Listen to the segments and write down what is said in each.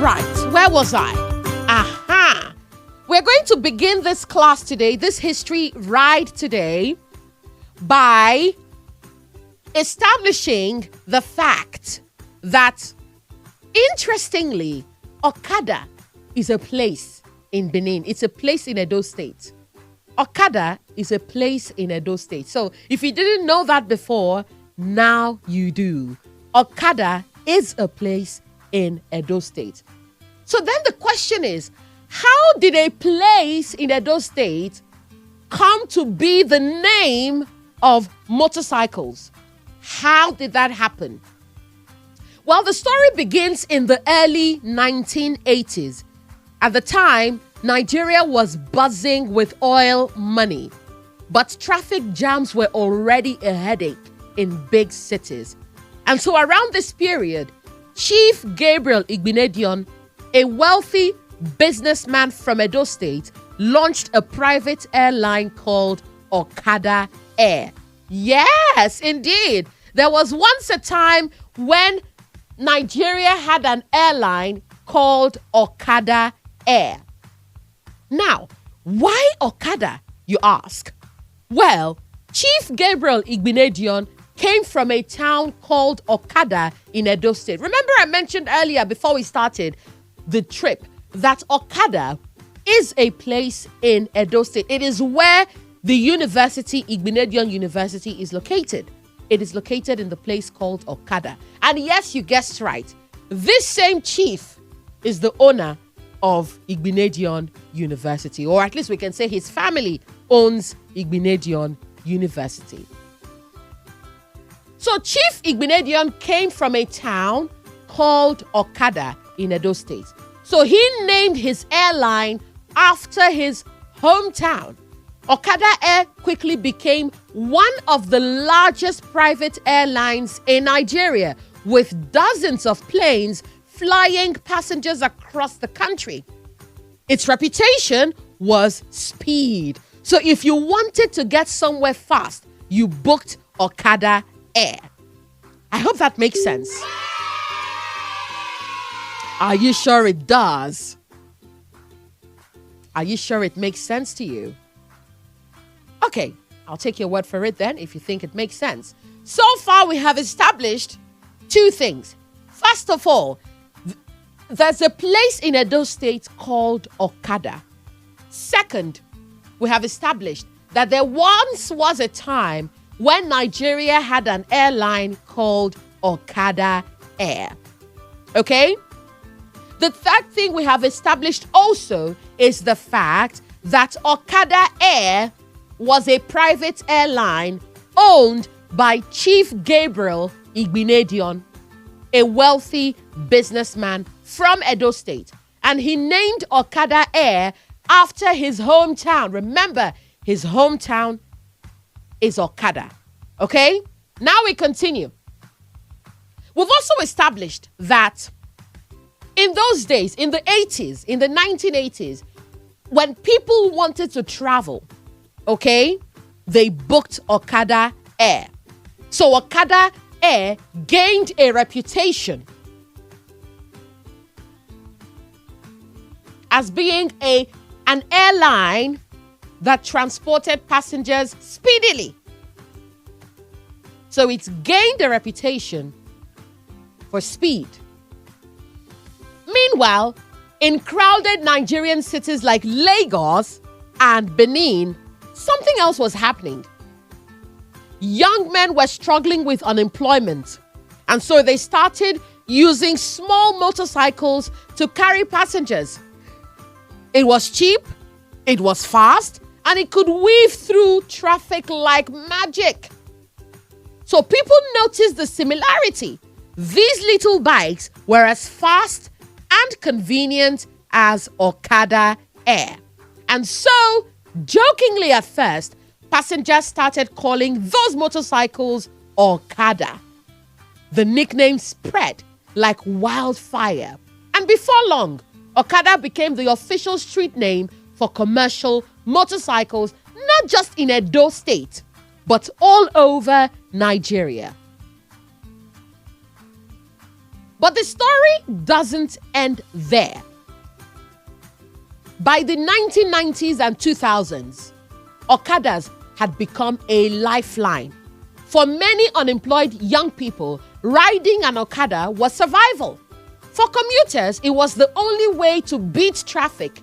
Right, where was I? Aha! We're going to begin this class today, this history ride today, by establishing the fact that, interestingly, Okada is a place in Benin. It's a place in Edo State. Okada is a place in Edo State. So if you didn't know that before, now you do. Okada is a place in Edo State. So then the question is, how did a place in Edo State come to be the name of motorcycles? How did that happen? Well, the story begins in the early 1980s. At the time, Nigeria was buzzing with oil money, but traffic jams were already a headache in big cities. And so around this period, Chief Gabriel Igbinedion, a wealthy businessman from Edo State, launched a private airline called Okada Air. Yes, indeed. There was once a time when Nigeria had an airline called Okada Air. Now, why Okada, you ask? Well, Chief Gabriel Igbinedion came from a town called Okada in Edo State. Remember I mentioned earlier before we started the trip that Okada is a place in Edo State. It is where the university, Igbinedion University, is located. It is located in the place called Okada. And yes, you guessed right. This same chief is the owner of Igbinedion University, or at least we can say his family owns Igbinedion University. So Chief Igbinedion came from a town called Okada in Edo State. So he named his airline after his hometown. Okada Air quickly became one of the largest private airlines in Nigeria, with dozens of planes flying passengers across the country. Its reputation was speed. So if you wanted to get somewhere fast, you booked Okada Air. I hope that makes sense. Are you sure it does? Are you sure it makes sense to you? Okay, I'll take your word for it then if you think it makes sense. So far, we have established two things. First of all, there's a place in Edo State called Okada. Second, we have established that there once was a time when Nigeria had an airline called Okada Air. Okay? The third thing we have established also is the fact that Okada Air was a private airline owned by Chief Gabriel Igbinedion, a wealthy businessman from Edo State. And he named Okada Air after his hometown. Remember, his hometown is Okada. Okay? Now we continue. We've also established that in those days, in the 80s, in the 1980s, when people wanted to travel, okay, they booked Okada Air. So Okada Air gained a reputation as being an airline that transported passengers speedily. So it's gained a reputation for speed. Meanwhile, in crowded Nigerian cities like Lagos and Benin, something else was happening. Young men were struggling with unemployment, and so they started using small motorcycles to carry passengers. It was cheap, it was fast, and it could weave through traffic like magic. So people noticed the similarity. These little bikes were as fast and convenient as Okada Air. And so, jokingly at first, passengers started calling those motorcycles Okada. The nickname spread like wildfire. And before long, Okada became the official street name for commercial motorcycles, not just in Edo State, but all over Nigeria. But the story doesn't end there. By the 1990s and 2000s, Okadas had become a lifeline. For many unemployed young people, riding an Okada was survival. For commuters, it was the only way to beat traffic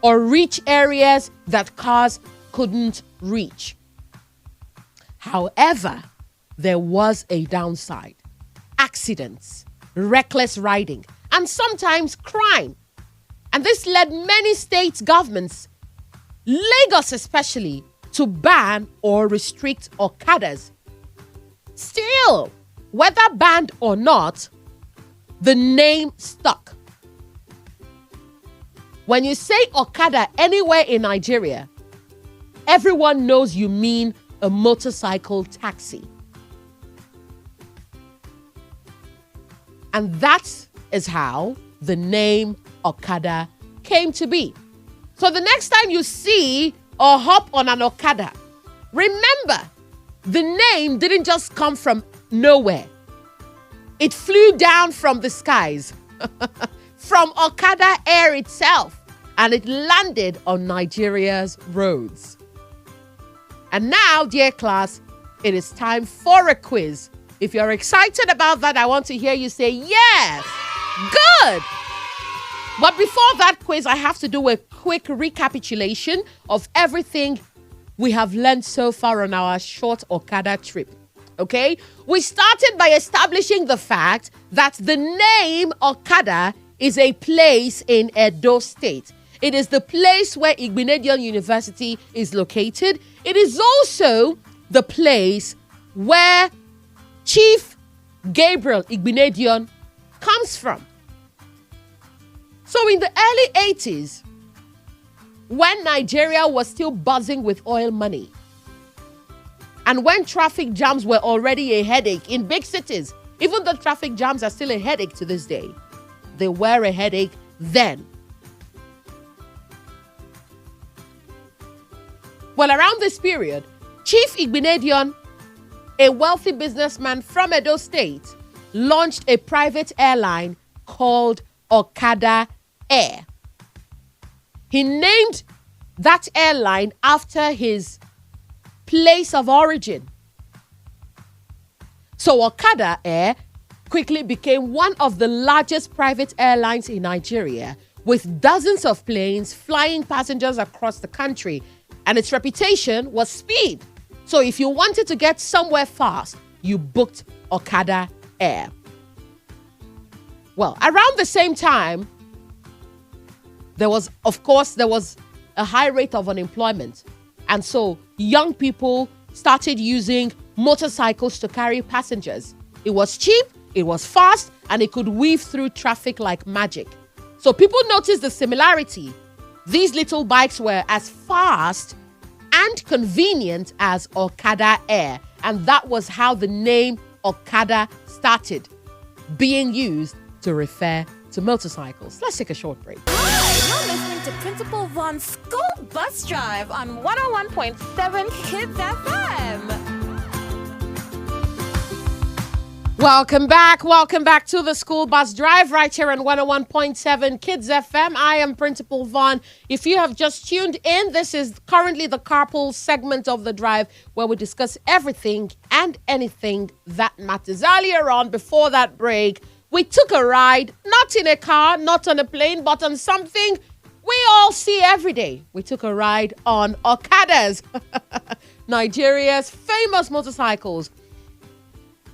or reach areas that cars couldn't reach. However, there was a downside: accidents, reckless riding, and sometimes crime. And this led many state governments, Lagos especially, to ban or restrict Okadas. Still, whether banned or not, the name stuck. When you say Okada anywhere in Nigeria, everyone knows you mean a motorcycle taxi. And that is how the name Okada came to be. So the next time you see or hop on an Okada, remember, the name didn't just come from nowhere. It flew down from the skies, from Okada Air itself, and it landed on Nigeria's roads. And now, dear class, it is time for a quiz. If you're excited about that, I want to hear you say yes. Good. But before that quiz, I have to do a quick recapitulation of everything we have learned so far on our short Okada trip. Okay? We started by establishing the fact that the name Okada is a place in Edo State. It is the place where Igbinedion University is located. It is also the place where Chief Gabriel Igbinedion comes from. So in the early 80s, when Nigeria was still buzzing with oil money, and when traffic jams were already a headache in big cities, even though traffic jams are still a headache to this day, they were a headache then. Well, around this period, Chief Igbinedion, a wealthy businessman from Edo State, launched a private airline called Okada Air. He named that airline after his place of origin. So Okada Air quickly became one of the largest private airlines in Nigeria, with dozens of planes flying passengers across the country, and its reputation was speed. So if you wanted to get somewhere fast, you booked Okada Air. Well, around the same time, there was a high rate of unemployment. And so young people started using motorcycles to carry passengers. It was cheap, it was fast, and it could weave through traffic like magic. So people noticed the similarity. These little bikes were as fast and convenient as Okada Air. And that was how the name Okada started being used to refer to motorcycles. Let's take a short break. Hi, you're listening to Principal Vonne's School Bus Drive on 101.7 Kids FM. Welcome back to the School Bus Drive right here on 101.7 Kids FM. I am Principal Vonne. If you have just tuned in, this is currently the carpool segment of the drive where we discuss everything and anything that matters. Earlier on, before that break, we took a ride, not in a car, not on a plane, but on something we all see every day. We took a ride on Okadas, Nigeria's famous motorcycles.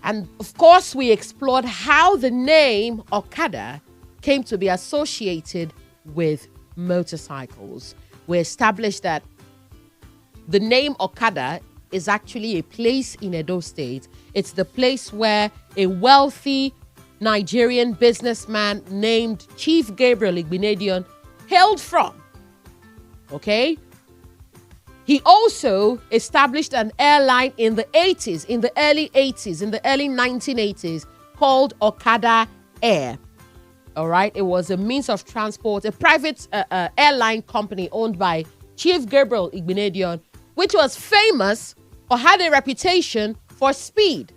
And of course, we explored how the name Okada came to be associated with motorcycles. We established that the name Okada is actually a place in Edo State. It's the place where a wealthy Nigerian businessman named Chief Gabriel Igbinedion hailed from. Okay? He also established an airline in the 80s, in the early 1980s, called Okada Air. All right? It was a means of transport, a private airline company owned by Chief Gabriel Igbinedion, which was famous or had a reputation for speed.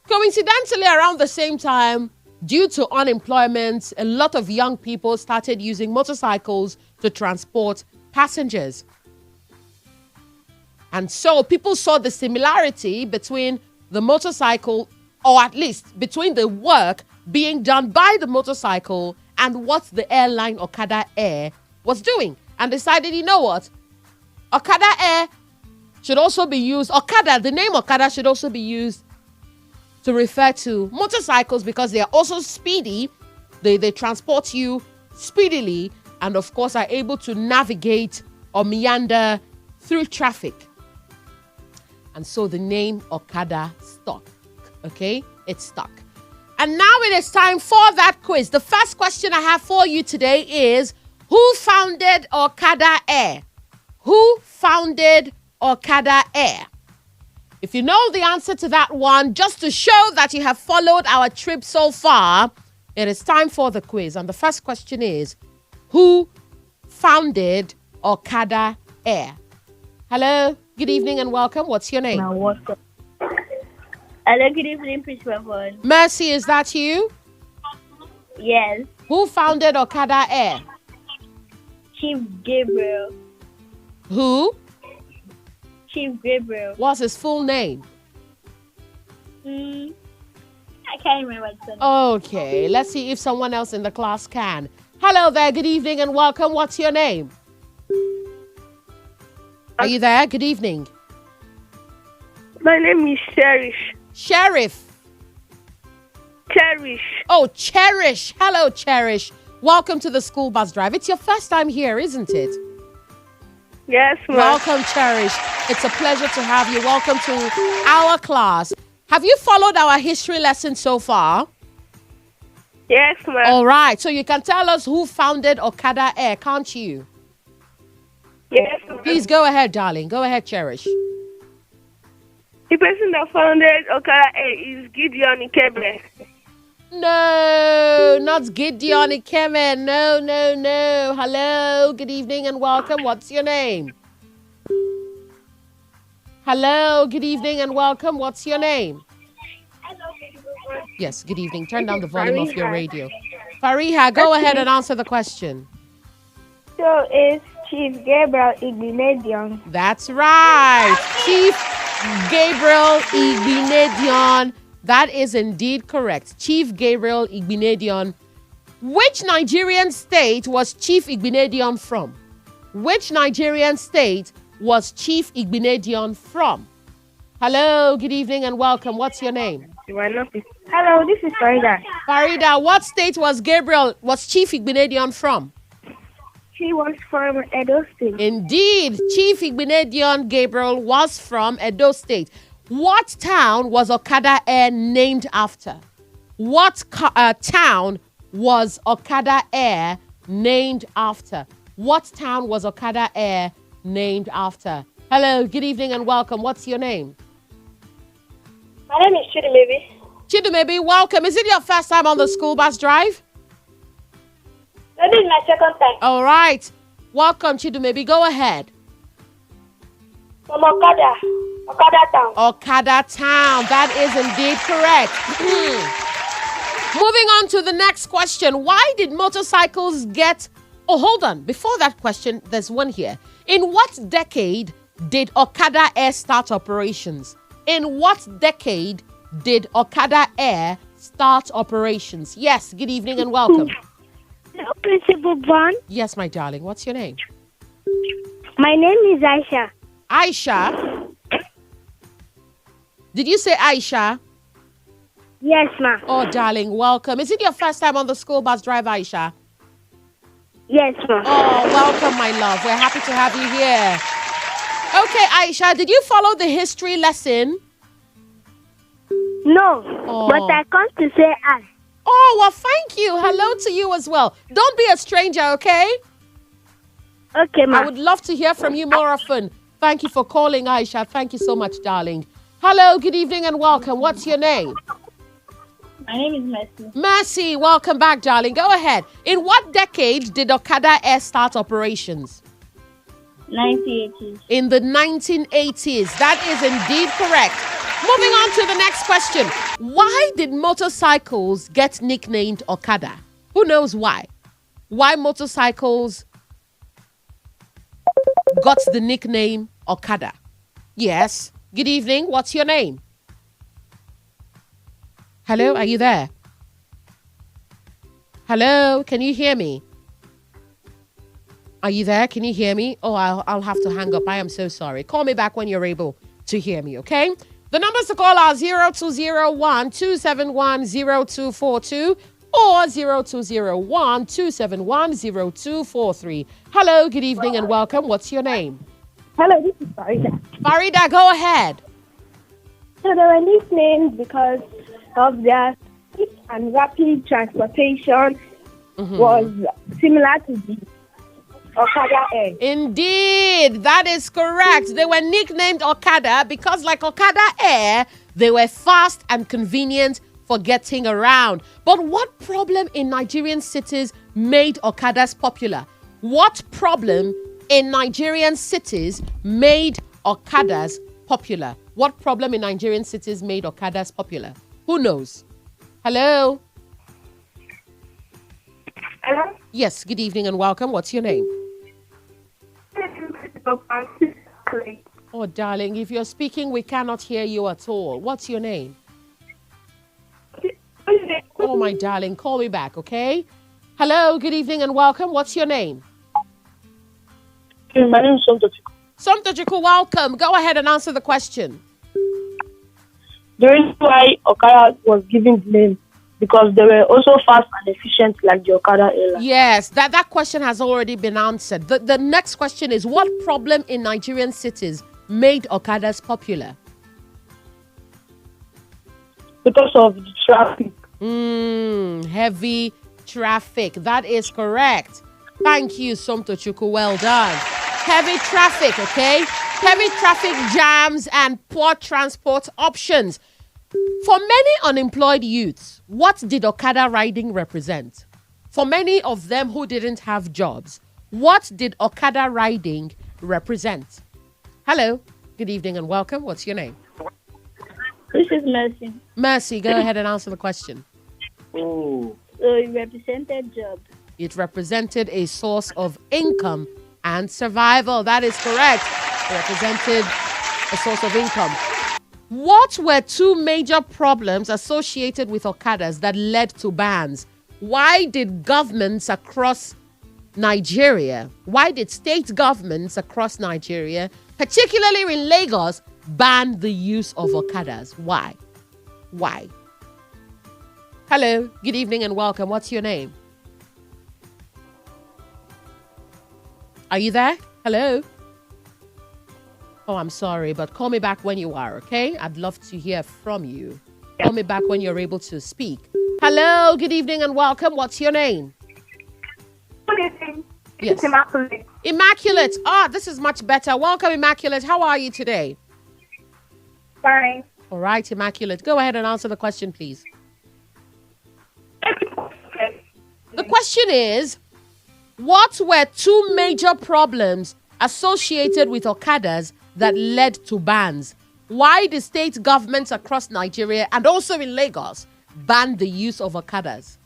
Coincidentally, around the same time, Due to unemployment, a lot of young people started using motorcycles to transport passengers. And so people saw the similarity between the motorcycle, or at least between the work being done by the motorcycle and what the airline Okada Air was doing. And decided, you know what? Okada Air should also be used. Okada, the name Okada should also be used to refer to motorcycles because they are also speedy. They transport you speedily and, of course, are able to navigate or meander through traffic. And so the name Okada stuck. Okay? It stuck. And now it is time for that quiz. The first question I have for you today is, who founded Okada Air? Who founded Okada Air? If you know the answer to that one, just to show that you have followed our trip so far, it is time for the quiz. And the first question is, who founded Okada Air? Hello, good evening and welcome. What's your name? Hello, good evening, Principal Vonne. Mercy, is that you? Yes. Who founded Okada Air? Chief Gabriel. Who? Chief Gabriel. What's his full name? I can't remember his name. Okay, let's see if someone else in the class can. Hello there, good evening and welcome. What's your name? Are you there? Good evening. My name is Cherish. Sheriff. Cherish. Oh, Cherish. Hello, Cherish. Welcome to the school bus drive. It's your first time here, isn't it? Yes, ma'am. Welcome, Cherish. It's a pleasure to have you. Welcome to our class. Have you followed our history lesson so far? Yes, ma'am. All right. So you can tell us who founded Okada Air, can't you? Yes, ma'am. Please go ahead, darling. Go ahead, Cherish. The person that founded Okada is Gideon Ikebe. No, not Gideon Ikeme. No, no, no. Hello, good evening and welcome. What's your name? Hello, good evening and welcome. What's your name? Yes, good evening. Turn down the volume of your radio. Fariha, go ahead and answer the question. So it's Chief Gabriel Igbinedion. That's right. Chief Gabriel Igbinedion. That is indeed correct. Chief Gabriel Igbinedion. Which Nigerian state was Chief Igbinedion from? Which Nigerian state was Chief Igbinedion from? Hello, good evening and welcome. What's your name? Hello, this is Farida. Farida, what state was Chief Igbinedion from? She was from Edo State. Indeed, Chief Igbinedion Gabriel was from Edo State. What town was Okada Air named after? What town was Okada Air named after? What town was Okada Air named after? Hello, good evening and welcome. What's your name? My name is Chidimebi. Chidimebi, welcome. Is it your first time on the school bus drive? That is my second time. All right. Welcome, Chidimebi. Go ahead. From Okada Town. Okada Town. That is indeed correct. Moving on to the next question. Why did motorcycles get... Oh, hold on. Before that question, there's one here. In what decade did Okada Air start operations? In what decade did Okada Air start operations? Yes, good evening and welcome. Hello, Principal Vonne. Yes, my darling. What's your name? My name is Aisha. Aisha. Did you say Aisha? Yes, ma'am. Oh, darling, welcome. Is it your first time on the school bus drive, Aisha? Yes, ma'am. Oh, welcome, my love. We're happy to have you here. Okay, Aisha, did you follow the history lesson? No, Oh. but I come to say hi. Oh, well, thank you. Hello to you as well. Don't be a stranger, okay? Okay, ma'am. I would love to hear from you more often. Thank you for calling, Aisha. Thank you so much, darling. Hello, good evening and welcome. What's your name? My name is Mercy. Mercy, welcome back, darling. Go ahead. In what decade did Okada Air start operations? 1980s. In the 1980s. That is indeed correct. Moving on to the next question. Why did motorcycles get nicknamed Okada? Who knows why? Why motorcycles got the nickname Okada? Yes. Good evening. What's your name? Hello, are you there? Hello, can you hear me? Are you there? Can you hear me? Oh, I'll have to hang up. I am so sorry. Call me back when you're able to hear me, okay? The numbers to call are 0201 271 0242 or 0201 271 0243. Hello, good evening and welcome. What's your name? Hello, this is Farida. Farida, go ahead. So they were nicknamed because of their quick and rapid transportation was similar to the Okada Air. Indeed, that is correct. They were nicknamed Okada because, like Okada Air, they were fast and convenient for getting around. But what problem in Nigerian cities made Okadas popular? What problem in Nigerian cities made Okadas popular? What problem in Nigerian cities made Okadas popular? Who knows? Hello? Hello? Yes, good evening and welcome. What's your name? Oh, darling, if you're speaking, we cannot hear you at all. What's your name? Oh, my darling, call me back, okay? Hello, good evening and welcome. What's your name? My name is Somtochukwu. Somtochukwu, welcome. Go ahead and answer the question. The reason why Okada was given the name because they were also fast and efficient like the Okada airline. Yes, that question has already been answered. The next question is, what problem in Nigerian cities made Okadas popular? Because of the traffic. Heavy traffic. That is correct. Thank you, Somtochukwu. Well done. Heavy traffic, okay? Heavy traffic jams and poor transport options. For many unemployed youths, what did Okada riding represent? For many of them who didn't have jobs, what did Okada riding represent? Hello, good evening and welcome. What's your name? This is Mercy. Mercy, go ahead and answer the question. So it represented jobs. It represented a source of income and survival. That is correct. It represented a source of income. What were two major problems associated with Okadas that led to bans? Why did governments across Nigeria, why did state governments across Nigeria, particularly in Lagos, ban the use of Okadas? Why? Why? Hello, good evening and welcome. What's your name? Are you there? Hello? Oh, I'm sorry, but call me back when you are, okay? I'd love to hear from you. Call me back when you're able to speak. Hello, good evening and welcome. What's your name? Good evening. Yes. It's Immaculate. Immaculate. Ah, this is much better. Welcome, Immaculate. How are you today? Fine. All right, Immaculate. Go ahead and answer the question, please. The question is, what were two major problems associated with Okadas that led to bans? Why did state governments across Nigeria and also in Lagos ban the use of Okadas?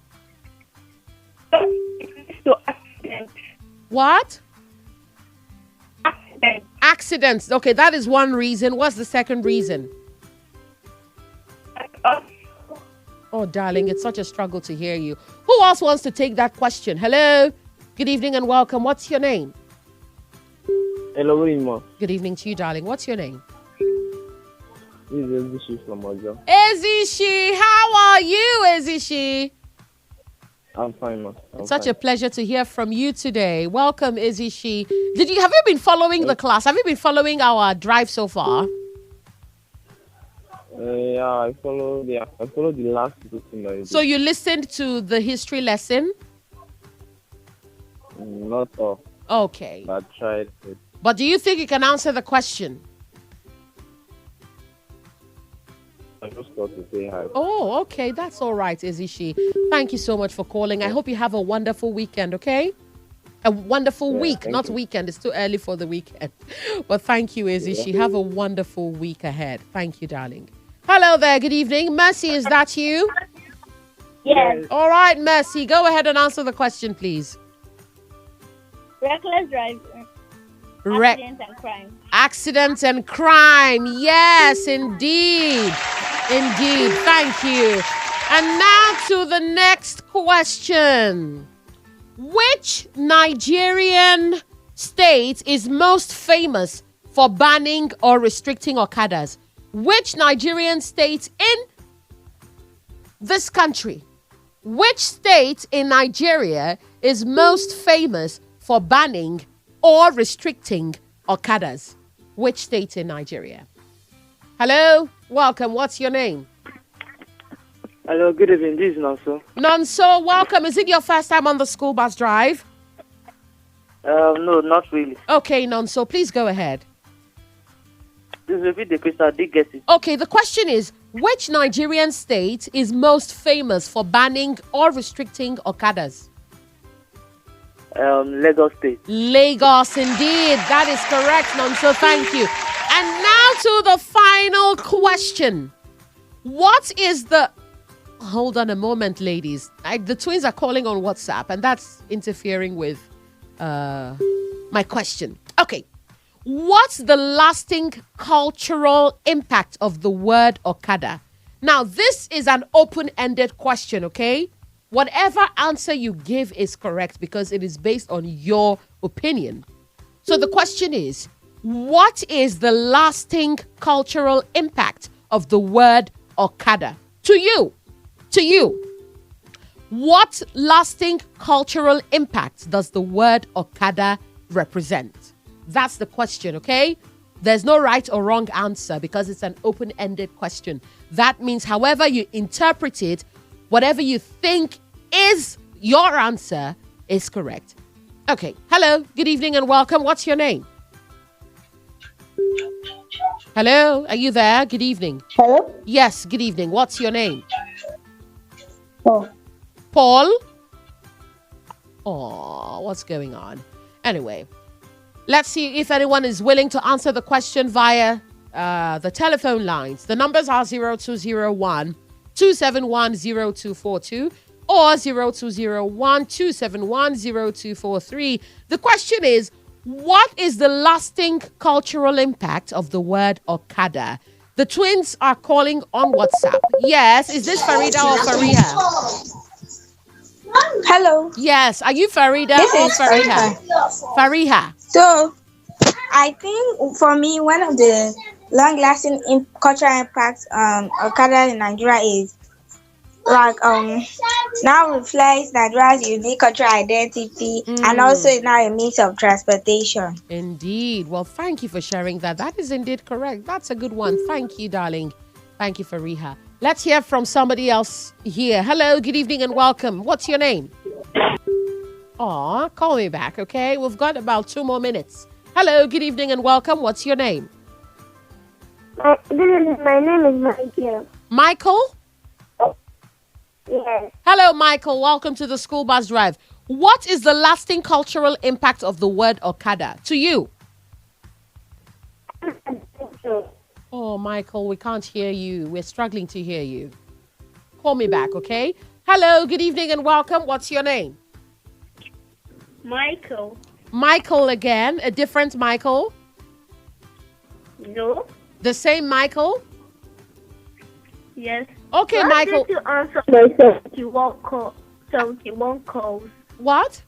So accidents. What? Accidents. Accidents. Okay, that is one reason. What's the second reason? Oh, darling, it's such a struggle to hear you. Who else wants to take that question? Hello? Good evening and welcome. What's your name? Hello, good evening. Good evening to you, darling. What's your name? This is Ezishi from Ojo. Ezishi, how are you, Ezishi? I'm fine, ma. It's such a pleasure to hear from you today. Welcome, Ezishi. Have you been following the class? Have you been following our drive so far? Yeah, I follow the last two. So you listened to the history lesson? Not all. Okay. But I tried it. But do you think you can answer the question? I just thought to say hi. Oh, okay. That's all right, Ezishi. Thank you so much for calling. I hope you have a wonderful weekend, okay? A wonderful Yeah, week, thank not you. weekend. It's too early for the weekend. But thank you, Izishi. Have a wonderful week ahead. Thank you, darling. Hello there. Good evening. Mercy, is that you? Yes. All right, Mercy. Go ahead and answer the question, please. Reckless driving, Re- accidents and crime. Accidents and crime. Yes, indeed. Indeed. Thank you. And now to the next question. Which Nigerian state is most famous for banning or restricting Okadas? Which Nigerian state in this country? Which state in Nigeria is most famous for banning or restricting Okadas? Which state in Nigeria? Hello, welcome. What's your name? Hello, good evening. This is Nonso. Nonso, welcome. Is it your first time on the school bus drive? No, not really. Okay, Nonso, please go ahead. Please repeat the question. I did get it. Okay, the question is, which Nigerian state is most famous for banning or restricting Okadas? Lagos State. Lagos, indeed. That is correct, Nonso. Thank you. And now to the final question. What is the... Hold on a moment, ladies. The twins are calling on WhatsApp, and that's interfering with my question. Okay. What's the lasting cultural impact of the word Okada? Now, this is an open-ended question, okay? Whatever answer you give is correct because it is based on your opinion. So the question is, what is the lasting cultural impact of the word Okada? To you. To you. What lasting cultural impact does the word Okada represent? That's the question, okay? There's no right or wrong answer because it's an open-ended question. That means however you interpret it, whatever you think is your answer is correct. Okay. Hello. Good evening and welcome. What's your name? Hello. Are you there? Good evening. Hello? Yes. Good evening. What's your name? Oh. Paul? Oh, what's going on? Anyway, let's see if anyone is willing to answer the question via the telephone lines. The numbers are 0201 271 0242 or 0201 271 0243. The question is, what is the lasting cultural impact of the word Okada? The twins are calling on WhatsApp. Yes, is this Farida or Fariha? Hello, Yes, are you Farida this or is Fariha? Fariha. Fariha. So, I think for me, one of the long-lasting cultural impacts Okada in Nigeria is like now reflects Nigeria's unique cultural identity and also is now a means of transportation. Indeed. Well, thank you for sharing that. That is indeed correct. That's a good one. Thank you, darling. Thank you, Fariha. Let's hear from somebody else here. Hello, good evening and welcome. What's your name? Aw, call me back, okay? We've got about 2 more minutes. Hello, good evening and welcome. What's your name? My name is Michael. Michael? Yes. Hello, Michael. Welcome to the School Bus Drive. What is the lasting cultural impact of the word Okada to you? Oh, Michael, we can't hear you. We're struggling to hear you. Call me back, okay? Hello, good evening and welcome. What's your name? Michael. Michael again. A different Michael? No. The same Michael? Yes. Okay, Why Michael. did you answer my 71 calls? What?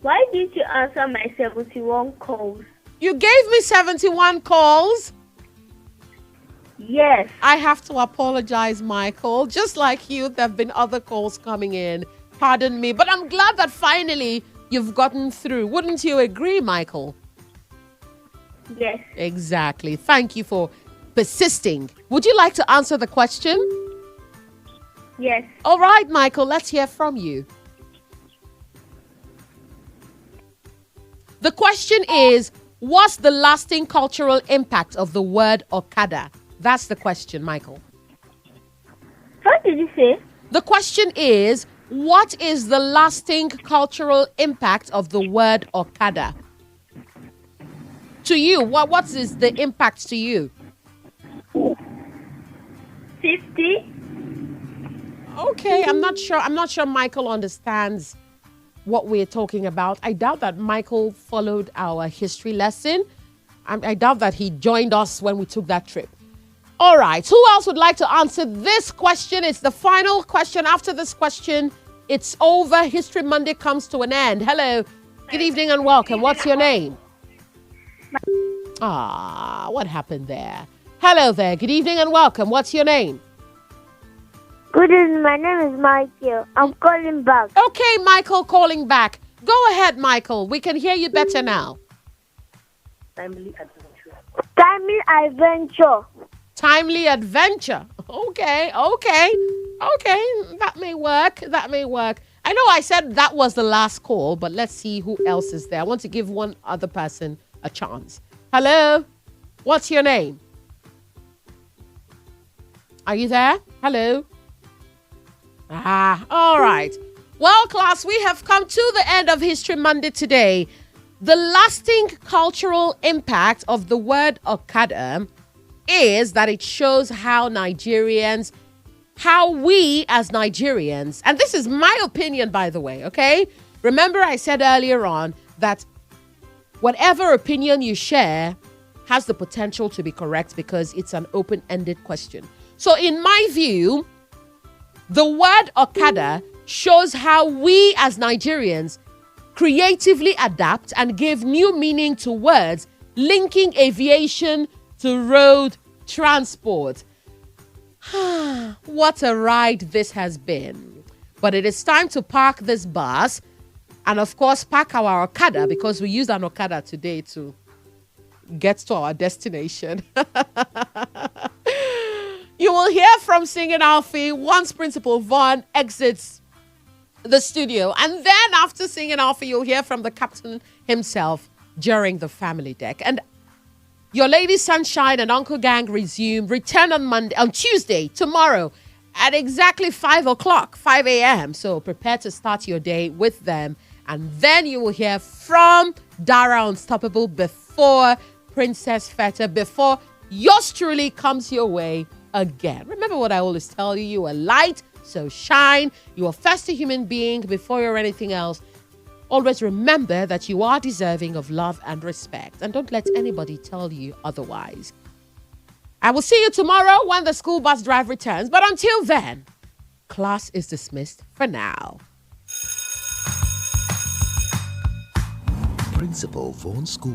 Why did you answer my 71 calls? You gave me 71 calls? Yes. I have to apologize, Michael. Just like you, there have been other calls coming in. Pardon me. But I'm glad that finally you've gotten through. Wouldn't you agree, Michael? Yes. Exactly. Thank you for persisting. Would you like to answer the question? Yes. All right, Michael, let's hear from you. The question is, what's the lasting cultural impact of the word Okada? That's the question, Michael. What did you say? The question is, What is the lasting cultural impact of the word Okada? To you, what is the impact to you? 50. Okay, I'm not sure Michael understands what we're talking about. I doubt that Michael followed our history lesson. I doubt that he joined us when we took that trip. All right, who else would like to answer this question? It's the final question. After this question, it's over. History Monday comes to an end. Hello, good evening and welcome. What's your name? What happened there? Hello there, good evening and welcome. What's your name? Good evening, my name is Michael. I'm calling back. Okay, Michael, calling back. Go ahead, Michael. We can hear you better now. Timely adventure. Timely adventure. Okay. That may work. I know I said that was the last call, but let's see who else is there. I want to give one other person a chance. Hello? What's your name? Are you there? Hello? All right. Well, class, we have come to the end of History Monday today. The lasting cultural impact of the word Okada is that it shows how we as Nigerians, and this is my opinion, by the way, okay? Remember I said earlier on that whatever opinion you share has the potential to be correct because it's an open-ended question. So in my view, the word Okada shows how we as Nigerians creatively adapt and give new meaning to words linking aviation to road transport. What a ride this has been. But it is time to park this bus and, of course, park our Okada because we used an Okada today to get to our destination. You will hear from Singing Alfie once Principal Vonne exits the studio. And then after Singing Alfie, you'll hear from the captain himself during the family deck. And your Lady Sunshine and Uncle Gang return on Tuesday, tomorrow, at exactly 5 a.m. So prepare to start your day with them. And then you will hear from Dara Unstoppable before Princess Feta, before yours truly comes your way again. Remember what I always tell you, you are light, so shine. You are first a human being before you're anything else. Always remember that you are deserving of love and respect, and don't let anybody tell you otherwise. I will see you tomorrow when the school bus drive returns, but until then, class is dismissed for now. Principal Vonne School.